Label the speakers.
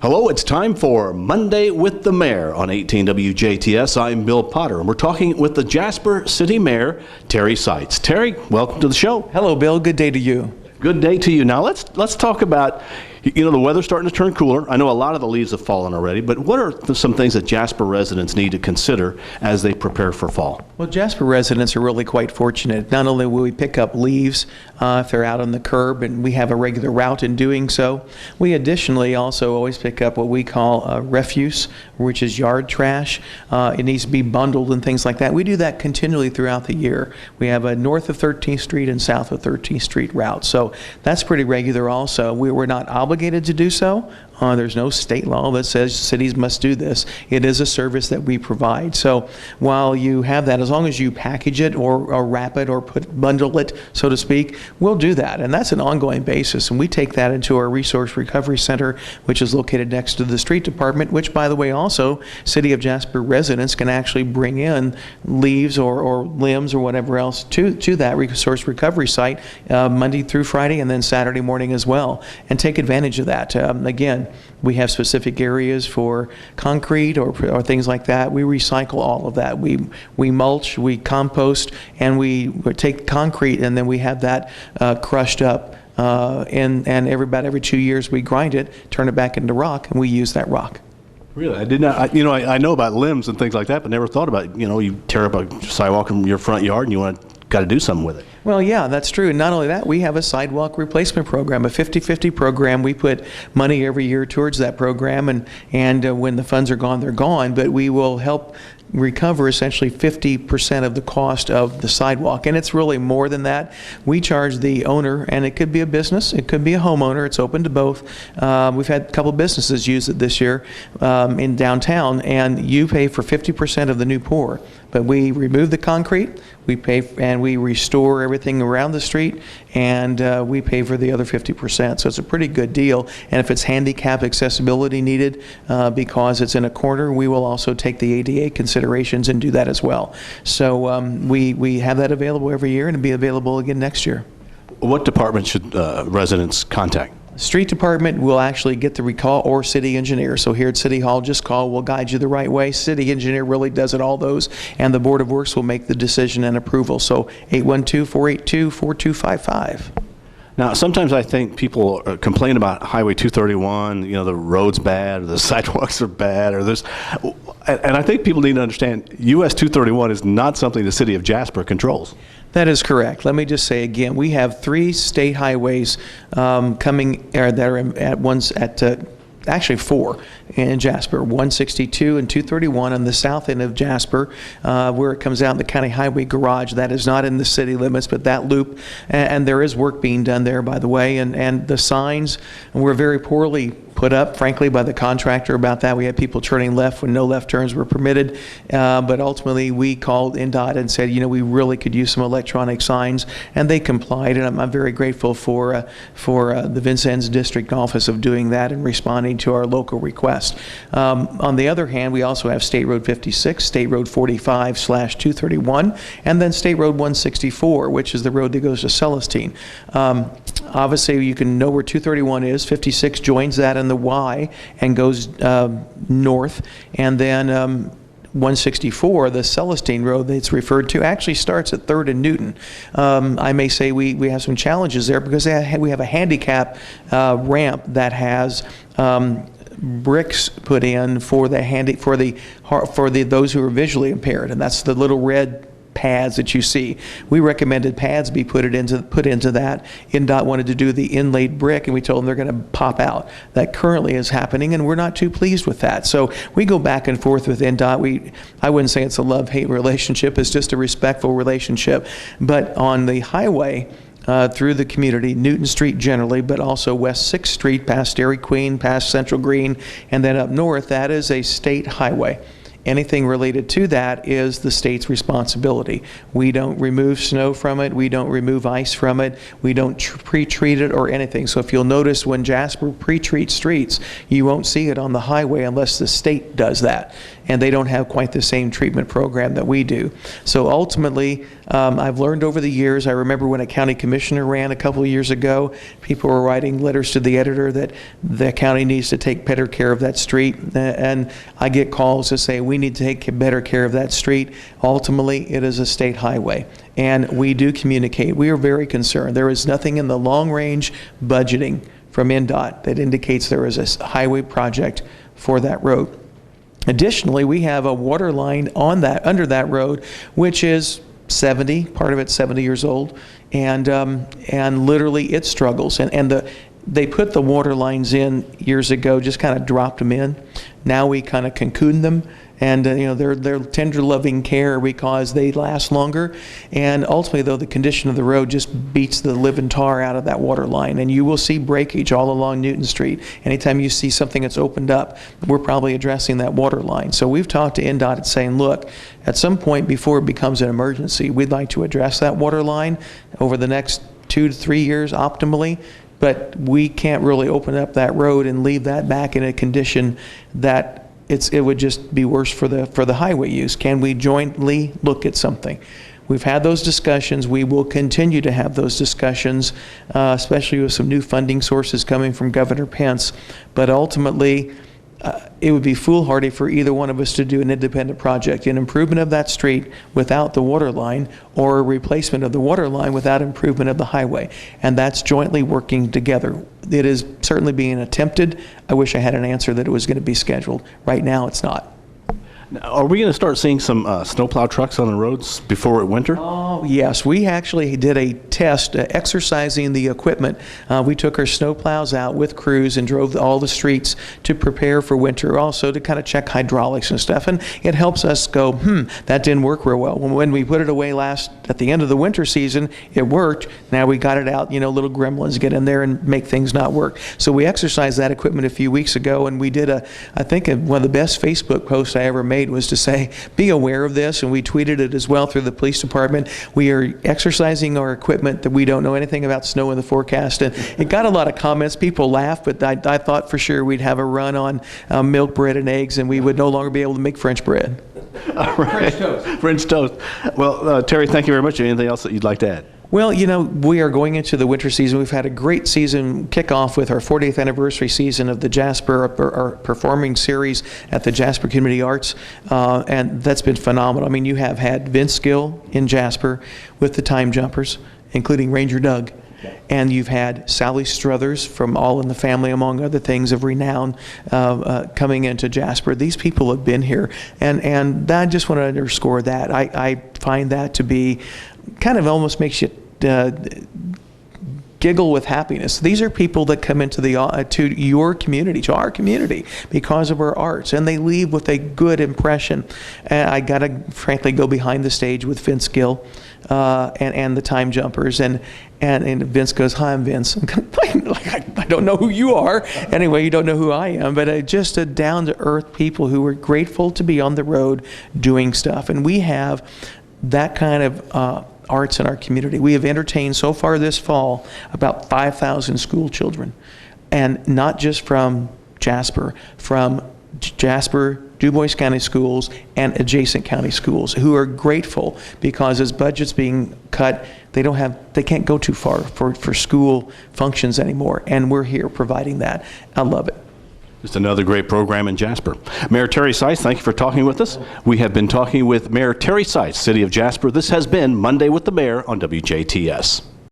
Speaker 1: Hello, it's time for Monday with the Mayor on 18 WJTS. I'm Bill Potter, and we're talking with the Jasper City Mayor, Terry Seitz. Terry, welcome to the show.
Speaker 2: Hello, Bill. Good day to you.
Speaker 1: Good day to you. Now, let's talk about, the weather's starting to turn cooler. I know a lot of the leaves have fallen already, but what are some things that Jasper residents need to consider as they prepare for fall?
Speaker 2: Well, Jasper residents are really quite fortunate. Not only will we pick up leaves if they're out on the curb, and we have a regular route in doing so, we additionally also always pick up what we call refuse, which is yard trash. It needs to be bundled and things like that. We do that continually throughout the year. We have a north of 13th Street and south of 13th Street route, so that's pretty regular also. We're not obligated to do so. There's no state law that says cities must do this. It is a service that we provide. So while you have that, as long as you package it or wrap it or bundle it, so to speak, we'll do that. And that's an ongoing basis. And we take that into our Resource Recovery Center, which is located next to the street department, which, by the way, also City of Jasper residents can actually bring in leaves or limbs or whatever else to that Resource Recovery site Monday through Friday and then Saturday morning as well, and take advantage of that. Again, we have specific areas for concrete or things like that. We recycle all of that. We mulch, we compost, and we take concrete, and then we have that crushed up. And about every 2 years we grind it, turn it back into rock, and we use that rock.
Speaker 1: Really? I did not, I know about limbs and things like that, but never thought about, you tear up a sidewalk in your front yard and you got to do something with it.
Speaker 2: Well, yeah, that's true. And not only that, we have a sidewalk replacement program, a 50-50 program. We put money every year towards that program, and when the funds are gone, they're gone, but we will help recover essentially 50% of the cost of the sidewalk. And it's really more than that. We charge the owner, and it could be a business, it could be a homeowner, it's open to both. We've had a couple businesses use it this year in downtown, and you pay for 50% of the new pour. But we remove the concrete, we pay, and we restore everything around the street, and we pay for the other 50%. So it's a pretty good deal. And if it's handicap accessibility needed because it's in a corner, we will also take the ADA considerations and do that as well. So we have that available every year, and it'll be available again next year.
Speaker 1: What department should residents contact?
Speaker 2: Street department will actually get the recall, or city engineer. So here at City Hall, just call, we'll guide you the right way. City engineer really does it, all those, and the Board of Works will make the decision and approval. So 812-482-4255.
Speaker 1: Now, sometimes I think people complain about Highway 231, the road's bad, or the sidewalks are bad, or this, and I think people need to understand US 231 is not something the City of Jasper controls.
Speaker 2: That is correct. Let me just say again, we have 3 state highways coming that are at once actually 4 in Jasper, 162 and 231 on the south end of Jasper, where it comes out in the county highway garage. That is not in the city limits, but that loop, and there is work being done there, by the way, and the signs were very poorly put up, frankly, by the contractor about that. We had people turning left when no left turns were permitted, but ultimately we called NDOT and said, we really could use some electronic signs, and they complied, and I'm very grateful for the Vincennes District Office of doing that and responding to our local request. On the other hand, we also have State Road 56, State Road 45/231, and then State Road 164, which is the road that goes to Celestine. Obviously, you can know where 231 is. 56 joins that in the Y and goes north, and then 164, the Celestine Road that's referred to, actually starts at 3rd and Newton. I may say we have some challenges there because we have a handicap ramp that has bricks put in for those who are visually impaired, and that's the little red pads that you see. We recommended pads be put into that. NDOT wanted to do the inlaid brick, and we told them they're going to pop out. That currently is happening, and we're not too pleased with that. So we go back and forth with NDOT. I wouldn't say it's a love-hate relationship. It's just a respectful relationship. But on the highway, through the community, Newton Street generally, but also West 6th Street, past Dairy Queen, past Central Green, and then up north, that is a state highway. Anything related to that is the state's responsibility. We don't remove snow from it. We don't remove ice from it. We don't pre-treat it or anything. So if you'll notice, when Jasper pre-treats streets, you won't see it on the highway unless the state does that. and they don't have quite the same treatment program that we do. So ultimately, I've learned over the years. I remember when a county commissioner ran a couple of years ago, people were writing letters to the editor that the county needs to take better care of that street, and I get calls to say we need to take better care of that street. Ultimately, it is a state highway, and we do communicate. We are very concerned. There is nothing in the long-range budgeting from NDOT that indicates there is a highway project for that road. Additionally, we have a water line on that, under that road, which is 70, part of it's 70 years old, and literally it struggles. They put the water lines in years ago, just kind of dropped them in. Now we kind of cocoon them, and they're tender loving care because they last longer. And ultimately, though, the condition of the road just beats the living tar out of that water line, and you will see breakage all along Newton Street. Anytime you see something that's opened up, we're probably addressing that water line. So we've talked to NDOT and saying, look, at some point before it becomes an emergency, we'd like to address that water line over the next 2 to 3 years optimally. But we can't really open up that road and leave that back in a condition that it would just be worse for the highway use. Can we jointly look at something? We've had those discussions. We will continue to have those discussions, especially with some new funding sources coming from Governor Pence. But ultimately, it would be foolhardy for either one of us to do an independent project, an improvement of that street without the water line, or a replacement of the water line without improvement of the highway. And that's jointly working together. It is certainly being attempted. I wish I had an answer that it was going to be scheduled. Right now, it's not.
Speaker 1: Now, are we going to start seeing some snowplow trucks on the roads before winter?
Speaker 2: Oh, yes. We actually did a test exercising the equipment. We took our snowplows out with crews and drove all the streets to prepare for winter, also to kind of check hydraulics and stuff. And it helps us go, that didn't work real well. When we put it away at the end of the winter season, it worked. Now we got it out, little gremlins get in there and make things not work. So we exercised that equipment a few weeks ago, and we did I think one of the best Facebook posts I ever made was to say, be aware of this, and we tweeted it as well through the police department. We are exercising our equipment that we don't know anything about snow in the forecast, and it got a lot of comments. People laughed, but I thought for sure we'd have a run on milk bread and eggs, and we would no longer be able to make French bread.
Speaker 1: All right. French toast. French toast. Well, Terry, thank you very much. Anything else that you'd like to add?
Speaker 2: Well, we are going into the winter season. We've had a great season kickoff with our 40th anniversary season of the Jasper, our performing series at the Jasper Community Arts, and that's been phenomenal. I mean, you have had Vince Gill in Jasper with the Time Jumpers, including Ranger Doug. And you've had Sally Struthers from All in the Family, among other things of renown, coming into Jasper. These people have been here, and I just want to underscore that. I find that to be kind of almost makes you giggle with happiness. These are people that come into to your community, to our community, because of our arts, and they leave with a good impression. And I got to frankly go behind the stage with Vince Gill and the Time Jumpers, and Vince goes, "Hi, I'm Vince." I don't know who you are. Anyway, you don't know who I am, but just a down-to-earth people who are grateful to be on the road doing stuff. And we have that kind of arts in our community. We have entertained so far this fall about 5,000 school children, and not just from Jasper, Du Bois County schools and adjacent county schools, who are grateful because as budgets being cut, they can't go too far for school functions anymore, and we're here providing that. I love it.
Speaker 1: Just another great program in Jasper. Mayor Terry Seitz, thank you for talking with us. We have been talking with Mayor Terry Seitz, City of Jasper. This has been Monday with the Mayor on WJTS.